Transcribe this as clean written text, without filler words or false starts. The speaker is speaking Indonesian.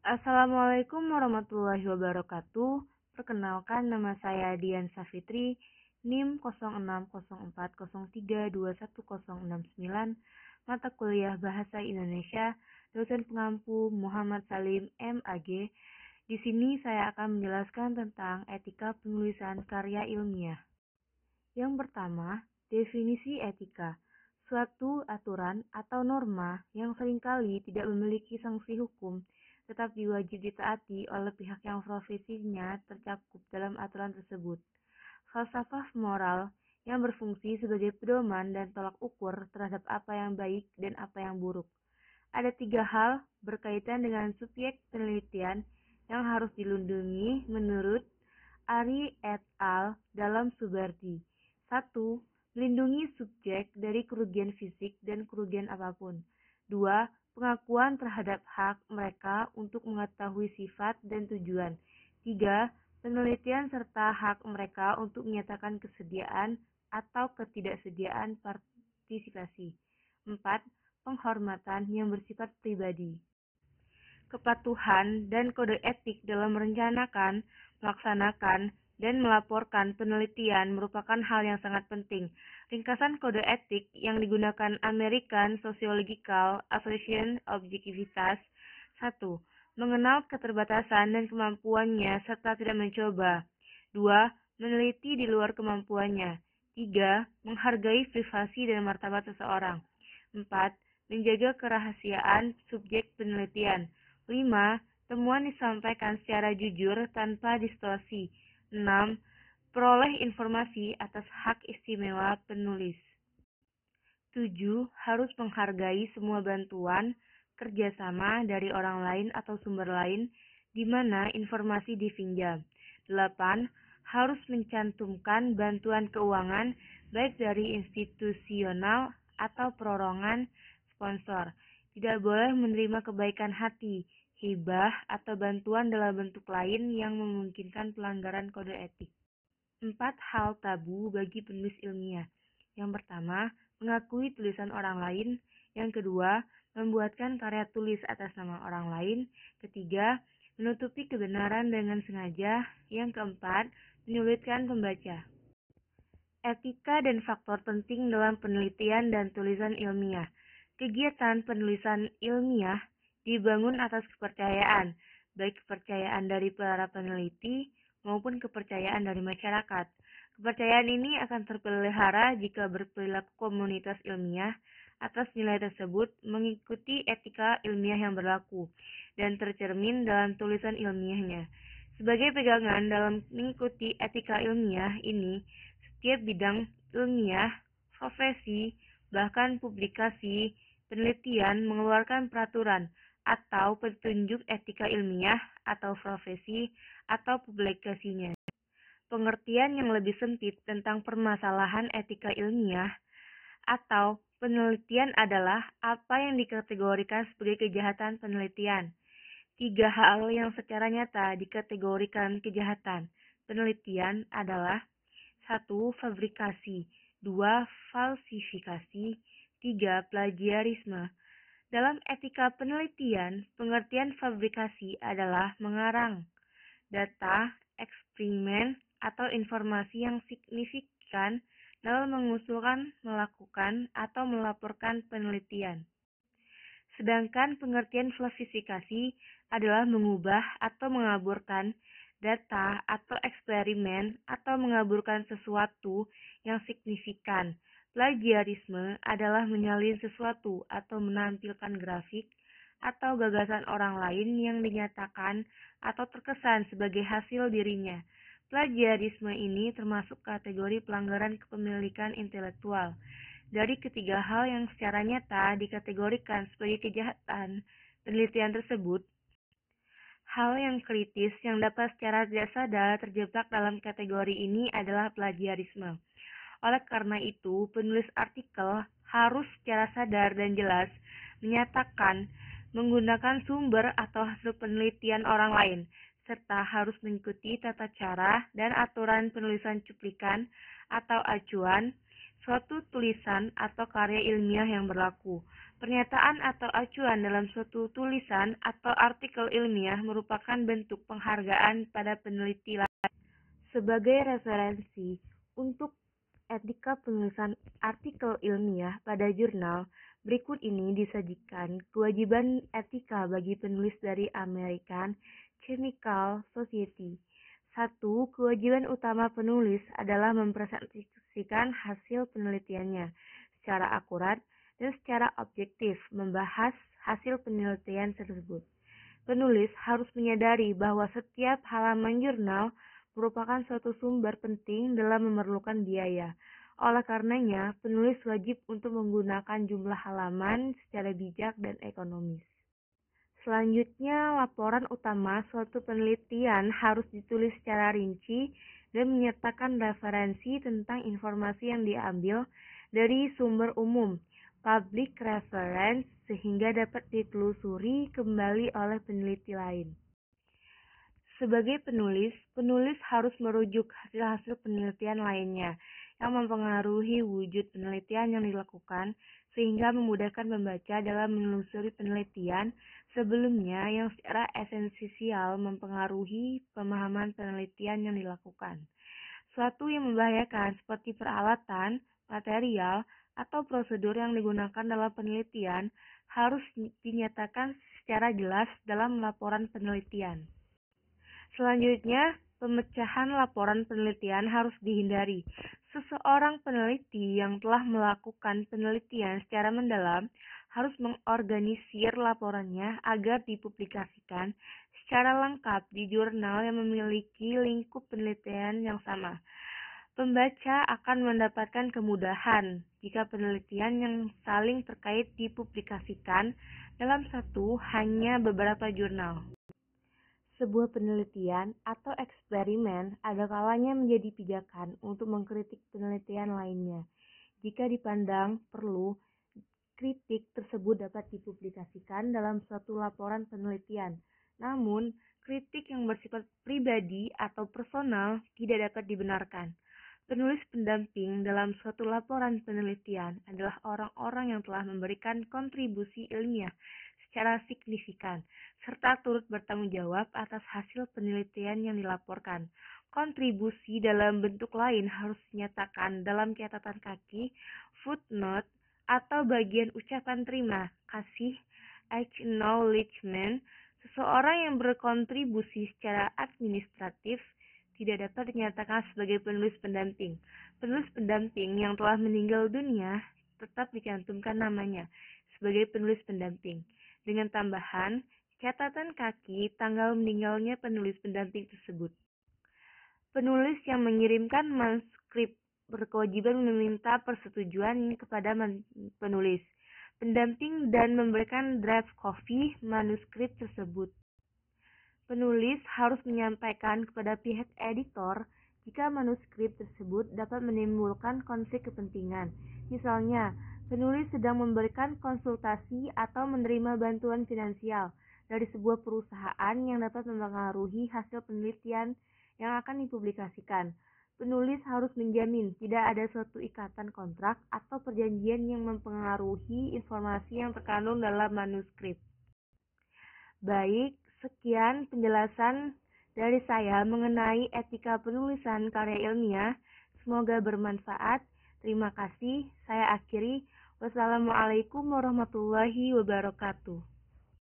Assalamualaikum warahmatullahi wabarakatuh. Perkenalkan, nama saya Dian Safitri, NIM 060403210069, mata kuliah Bahasa Indonesia, dosen pengampu Muhammad Salim MAG. Di sini saya akan menjelaskan tentang etika penulisan karya ilmiah. Yang pertama, definisi etika. Suatu aturan atau norma yang seringkali tidak memiliki sanksi hukum, tetapi wajib ditaati oleh pihak yang profesinya tercakup dalam aturan tersebut. Falsafah moral yang berfungsi sebagai pedoman dan tolak ukur terhadap apa yang baik dan apa yang buruk. Ada 3 hal berkaitan dengan subjek penelitian yang harus dilindungi menurut Ari et al. Dalam Subardi. 1. Melindungi subjek dari kerugian fisik dan kerugian apapun. 2. Pengakuan terhadap hak mereka untuk mengetahui sifat dan tujuan. 3. Penelitian serta hak mereka untuk menyatakan kesediaan atau ketidaksediaan partisipasi. 4. Penghormatan yang bersifat pribadi. Kepatuhan dan kode etik dalam merencanakan, melaksanakan, dan melaporkan penelitian merupakan hal yang sangat penting. Ringkasan kode etik yang digunakan American Sociological Association Objektivitas. 1. Mengenal keterbatasan dan kemampuannya serta tidak mencoba. 2. Meneliti di luar kemampuannya. 3. Menghargai privasi dan martabat seseorang. 4. Menjaga kerahasiaan subjek penelitian. 5. Temuan disampaikan secara jujur tanpa distorsi. 6. Peroleh informasi atas hak istimewa penulis. 7. Harus menghargai semua bantuan, kerjasama dari orang lain atau sumber lain di mana informasi dipinjam. 8. Harus mencantumkan bantuan keuangan baik dari institusional atau perorangan sponsor. Tidak boleh menerima kebaikan hati, hibah, atau bantuan dalam bentuk lain yang memungkinkan pelanggaran kode etik. 4 hal tabu bagi penulis ilmiah. Yang pertama, mengakui tulisan orang lain. Yang kedua, membuatkan karya tulis atas nama orang lain. Ketiga, menutupi kebenaran dengan sengaja. Yang keempat, menyulitkan pembaca. Etika dan faktor penting dalam penelitian dan tulisan ilmiah. Kegiatan penulisan ilmiah dibangun atas kepercayaan, baik kepercayaan dari para peneliti maupun kepercayaan dari masyarakat. Kepercayaan ini akan terpelihara jika berperilaku komunitas ilmiah atas nilai tersebut mengikuti etika ilmiah yang berlaku dan tercermin dalam tulisan ilmiahnya. Sebagai pegangan dalam mengikuti etika ilmiah ini, setiap bidang ilmiah, profesi, bahkan publikasi, penelitian mengeluarkan peraturan atau petunjuk etika ilmiah atau profesi atau publikasinya. Pengertian yang lebih sempit tentang permasalahan etika ilmiah atau penelitian adalah apa yang dikategorikan sebagai kejahatan penelitian. 3 hal yang secara nyata dikategorikan kejahatan penelitian adalah 1. Fabrikasi, 2. Falsifikasi, 3. Plagiarisme. Dalam etika penelitian, pengertian fabrikasi adalah mengarang data, eksperimen, atau informasi yang signifikan dalam mengusulkan, melakukan, atau melaporkan penelitian. Sedangkan pengertian falsifikasi adalah mengubah atau mengaburkan data atau eksperimen atau mengaburkan sesuatu yang signifikan. Plagiarisme adalah menyalin sesuatu atau menampilkan grafik atau gagasan orang lain yang dinyatakan atau terkesan sebagai hasil dirinya. Plagiarisme ini termasuk kategori pelanggaran kepemilikan intelektual. Dari ketiga hal yang secara nyata dikategorikan sebagai kejahatan penelitian tersebut, hal yang kritis yang dapat secara tidak sadar terjebak dalam kategori ini adalah plagiarisme. Oleh karena itu, penulis artikel harus secara sadar dan jelas menyatakan menggunakan sumber atau hasil penelitian orang lain, serta harus mengikuti tata cara dan aturan penulisan cuplikan atau acuan suatu tulisan atau karya ilmiah yang berlaku. Pernyataan atau acuan dalam suatu tulisan atau artikel ilmiah merupakan bentuk penghargaan pada peneliti lain. Sebagai referensi untuk etika penulisan artikel ilmiah pada jurnal, berikut ini disajikan kewajiban etika bagi penulis dari American Chemical Society. 1. Kewajiban utama penulis adalah mempresentasikan hasil penelitiannya secara akurat dan secara objektif, membahas hasil penelitian tersebut. Penulis harus menyadari bahwa setiap halaman jurnal merupakan suatu sumber penting dalam memerlukan biaya. Oleh karenanya, penulis wajib untuk menggunakan jumlah halaman secara bijak dan ekonomis. Selanjutnya, laporan utama suatu penelitian harus ditulis secara rinci dan menyertakan referensi tentang informasi yang diambil dari sumber umum, public reference, sehingga dapat ditelusuri kembali oleh peneliti lain. Sebagai penulis harus merujuk hasil-hasil penelitian lainnya yang mempengaruhi wujud penelitian yang dilakukan, sehingga memudahkan pembaca dalam menelusuri penelitian sebelumnya yang secara esensial mempengaruhi pemahaman penelitian yang dilakukan. Suatu yang membahayakan seperti peralatan, material, atau prosedur yang digunakan dalam penelitian harus dinyatakan secara jelas dalam laporan penelitian. Selanjutnya, pemecahan laporan penelitian harus dihindari. Seseorang peneliti yang telah melakukan penelitian secara mendalam harus mengorganisir laporannya agar dipublikasikan secara lengkap di jurnal yang memiliki lingkup penelitian yang sama. Pembaca akan mendapatkan kemudahan jika penelitian yang saling terkait dipublikasikan dalam satu hanya beberapa jurnal. Sebuah penelitian atau eksperimen ada kalanya menjadi pijakan untuk mengkritik penelitian lainnya. Jika dipandang perlu, kritik tersebut dapat dipublikasikan dalam suatu laporan penelitian. Namun, kritik yang bersifat pribadi atau personal tidak dapat dibenarkan. Penulis pendamping dalam suatu laporan penelitian adalah orang-orang yang telah memberikan kontribusi ilmiah secara signifikan, serta turut bertanggung jawab atas hasil penelitian yang dilaporkan. Kontribusi dalam bentuk lain harus dinyatakan dalam catatan kaki, footnote, atau bagian ucapan terima kasih, acknowledgement. Seseorang yang berkontribusi secara administratif tidak dapat dinyatakan sebagai penulis pendamping. Penulis pendamping yang telah meninggal dunia tetap dicantumkan namanya sebagai penulis pendamping, dengan tambahan catatan kaki tanggal meninggalnya penulis pendamping tersebut. Penulis yang mengirimkan manuskrip berkewajiban meminta persetujuan kepada penulis pendamping dan memberikan draft copy manuskrip tersebut. Penulis harus menyampaikan kepada pihak editor jika manuskrip tersebut dapat menimbulkan konflik kepentingan. Misalnya, penulis sedang memberikan konsultasi atau menerima bantuan finansial dari sebuah perusahaan yang dapat mempengaruhi hasil penelitian yang akan dipublikasikan. Penulis harus menjamin tidak ada suatu ikatan kontrak atau perjanjian yang mempengaruhi informasi yang terkandung dalam manuskrip. Baik, sekian penjelasan dari saya mengenai etika penulisan karya ilmiah. Semoga bermanfaat. Terima kasih. Saya akhiri. Wassalamualaikum warahmatullahi wabarakatuh.